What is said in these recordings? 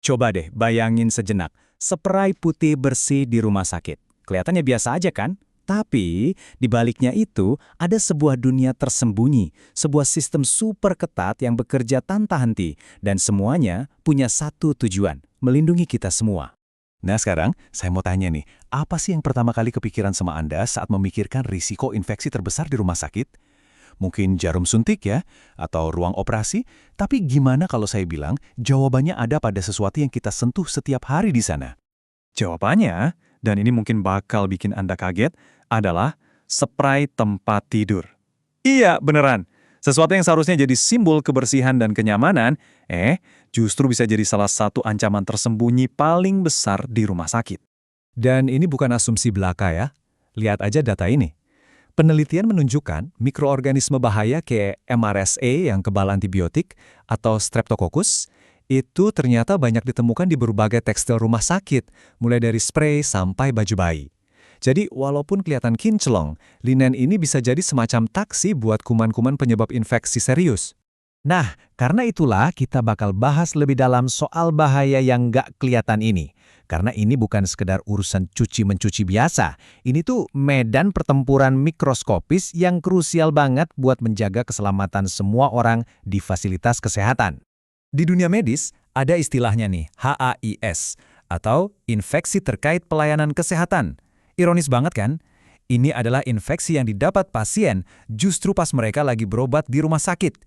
Coba deh bayangin sejenak, spray putih bersih di rumah sakit. Kelihatannya biasa aja kan? Tapi di baliknya itu ada sebuah dunia tersembunyi, sebuah sistem super ketat yang bekerja tanpa henti, dan semuanya punya satu tujuan, melindungi kita semua. Nah sekarang, saya mau tanya nih, apa sih yang pertama kali kepikiran sama Anda saat memikirkan risiko infeksi terbesar di rumah sakit? Mungkin jarum suntik ya, atau ruang operasi? Tapi gimana kalau saya bilang, jawabannya ada pada sesuatu yang kita sentuh setiap hari di sana? Jawabannya, dan ini mungkin bakal bikin Anda kaget, adalah spray tempat tidur. Iya, beneran. Sesuatu yang seharusnya jadi simbol kebersihan dan kenyamanan, justru bisa jadi salah satu ancaman tersembunyi paling besar di rumah sakit. Dan ini bukan asumsi belaka ya. Lihat aja data ini. Penelitian menunjukkan mikroorganisme bahaya kayak MRSA yang kebal antibiotik atau Streptococcus itu ternyata banyak ditemukan di berbagai tekstil rumah sakit, mulai dari spray sampai baju bayi. Jadi walaupun kelihatan kinclong, linen ini bisa jadi semacam taksi buat kuman-kuman penyebab infeksi serius. Nah, karena itulah kita bakal bahas lebih dalam soal bahaya yang nggak kelihatan ini. Karena ini bukan sekedar urusan cuci-mencuci biasa. Ini tuh medan pertempuran mikroskopis yang krusial banget buat menjaga keselamatan semua orang di fasilitas kesehatan. Di dunia medis, ada istilahnya nih, HAIS, atau infeksi terkait pelayanan kesehatan. Ironis banget kan? Ini adalah infeksi yang didapat pasien justru pas mereka lagi berobat di rumah sakit.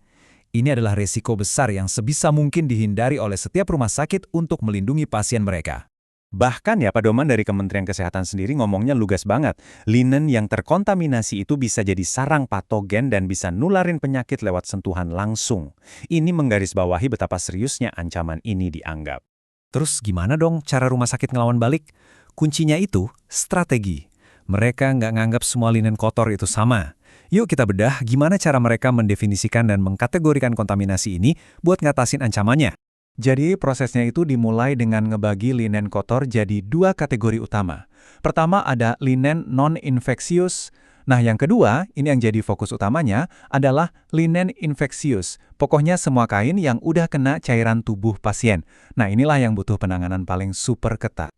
Ini adalah resiko besar yang sebisa mungkin dihindari oleh setiap rumah sakit untuk melindungi pasien mereka. Bahkan ya pedoman dari Kementerian Kesehatan sendiri ngomongnya lugas banget. Linen yang terkontaminasi itu bisa jadi sarang patogen dan bisa nularin penyakit lewat sentuhan langsung. Ini menggarisbawahi betapa seriusnya ancaman ini dianggap. Terus gimana dong cara rumah sakit ngelawan balik? Kuncinya itu strategi. Mereka nggak nganggap semua linen kotor itu sama. Yuk kita bedah gimana cara mereka mendefinisikan dan mengkategorikan kontaminasi ini buat ngatasin ancamannya. Jadi prosesnya itu dimulai dengan ngebagi linen kotor jadi dua kategori utama. Pertama ada linen non-infeksius. Nah yang kedua, ini yang jadi fokus utamanya, adalah linen infeksius. Pokoknya semua kain yang udah kena cairan tubuh pasien. Nah inilah yang butuh penanganan paling super ketat.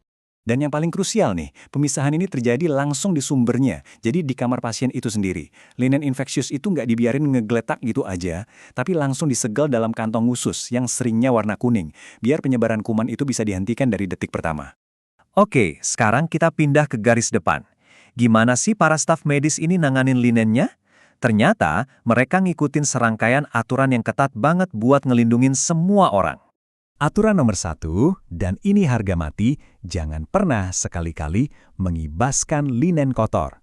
Dan yang paling krusial nih, pemisahan ini terjadi langsung di sumbernya, jadi di kamar pasien itu sendiri. Linen infeksius itu nggak dibiarin ngegeletak gitu aja, tapi langsung disegel dalam kantong khusus yang seringnya warna kuning, biar penyebaran kuman itu bisa dihentikan dari detik pertama. Oke, sekarang kita pindah ke garis depan. Gimana sih para staf medis ini nanganin linennya? Ternyata mereka ngikutin serangkaian aturan yang ketat banget buat ngelindungin semua orang. Aturan nomor 1, dan ini harga mati, jangan pernah sekali-kali mengibaskan linen kotor.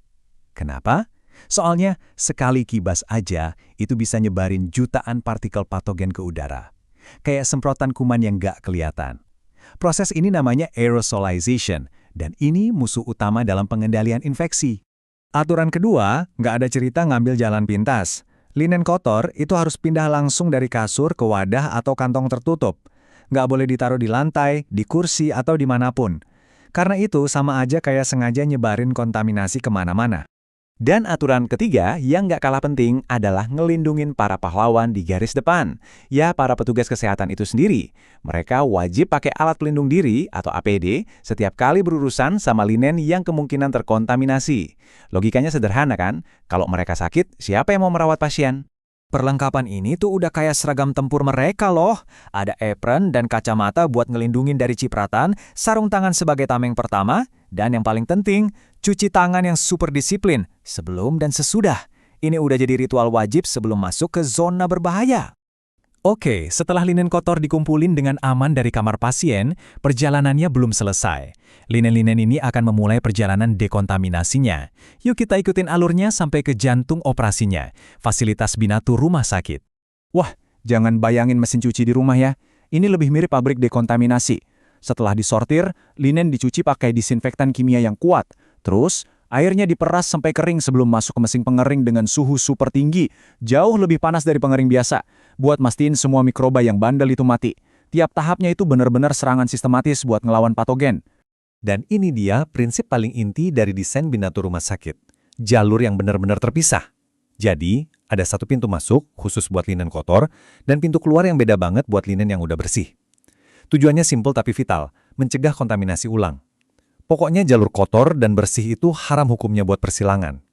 Kenapa? Soalnya sekali kibas aja itu bisa nyebarin jutaan partikel patogen ke udara. Kayak semprotan kuman yang nggak kelihatan. Proses ini namanya aerosolization, dan ini musuh utama dalam pengendalian infeksi. Aturan kedua, nggak ada cerita ngambil jalan pintas. Linen kotor itu harus pindah langsung dari kasur ke wadah atau kantong tertutup. Nggak boleh ditaruh di lantai, di kursi, atau dimanapun. Karena itu sama aja kayak sengaja nyebarin kontaminasi kemana-mana. Dan aturan ketiga yang nggak kalah penting adalah ngelindungin para pahlawan di garis depan. Ya, para petugas kesehatan itu sendiri. Mereka wajib pakai alat pelindung diri atau APD setiap kali berurusan sama linen yang kemungkinan terkontaminasi. Logikanya sederhana kan? Kalau mereka sakit, siapa yang mau merawat pasien? Perlengkapan ini tuh udah kayak seragam tempur mereka loh. Ada apron dan kacamata buat ngelindungin dari cipratan, sarung tangan sebagai tameng pertama, dan yang paling penting, cuci tangan yang super disiplin sebelum dan sesudah. Ini udah jadi ritual wajib sebelum masuk ke zona berbahaya. Oke, setelah linen kotor dikumpulin dengan aman dari kamar pasien, perjalanannya belum selesai. Linen-linen ini akan memulai perjalanan dekontaminasinya. Yuk kita ikutin alurnya sampai ke jantung operasinya, fasilitas binatu rumah sakit. Wah, jangan bayangin mesin cuci di rumah ya. Ini lebih mirip pabrik dekontaminasi. Setelah disortir, linen dicuci pakai disinfektan kimia yang kuat. Terus, airnya diperas sampai kering sebelum masuk ke mesin pengering dengan suhu super tinggi. Jauh lebih panas dari pengering biasa. Buat mastiin semua mikroba yang bandel itu mati. Tiap tahapnya itu benar-benar serangan sistematis buat ngelawan patogen. Dan ini dia prinsip paling inti dari desain binatu rumah sakit. Jalur yang benar-benar terpisah. Jadi, ada satu pintu masuk khusus buat linen kotor, dan pintu keluar yang beda banget buat linen yang udah bersih. Tujuannya simpel tapi vital, mencegah kontaminasi ulang. Pokoknya jalur kotor dan bersih itu haram hukumnya buat persilangan.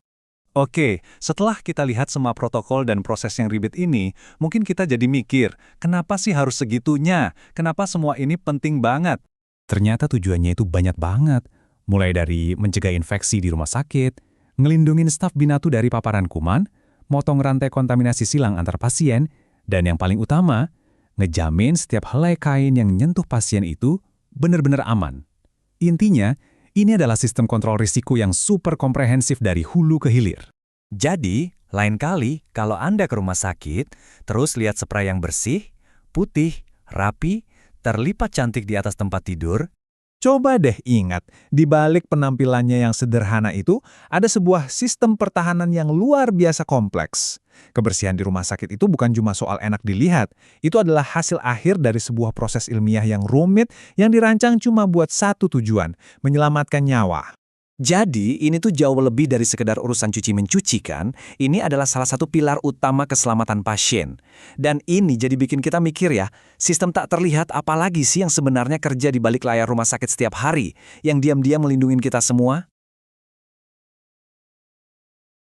Oke, setelah kita lihat semua protokol dan proses yang ribet ini, mungkin kita jadi mikir, kenapa sih harus segitunya? Kenapa semua ini penting banget? Ternyata tujuannya itu banyak banget. Mulai dari mencegah infeksi di rumah sakit, ngelindungin staf binatu dari paparan kuman, motong rantai kontaminasi silang antar pasien, dan yang paling utama, ngejamin setiap helai kain yang nyentuh pasien itu benar-benar aman. Intinya, ini adalah sistem kontrol risiko yang super komprehensif dari hulu ke hilir. Jadi, lain kali kalau Anda ke rumah sakit, terus lihat spray yang bersih, putih, rapi, terlipat cantik di atas tempat tidur, Coba deh ingat, di balik penampilannya yang sederhana itu, ada sebuah sistem pertahanan yang luar biasa kompleks. Kebersihan di rumah sakit itu bukan cuma soal enak dilihat, itu adalah hasil akhir dari sebuah proses ilmiah yang rumit yang dirancang cuma buat satu tujuan, menyelamatkan nyawa. Jadi, ini tuh jauh lebih dari sekedar urusan cuci-mencuci kan? Ini adalah salah satu pilar utama keselamatan pasien. Dan ini jadi bikin kita mikir ya, sistem tak terlihat apalagi sih yang sebenarnya kerja di balik layar rumah sakit setiap hari, yang diam-diam melindungi kita semua?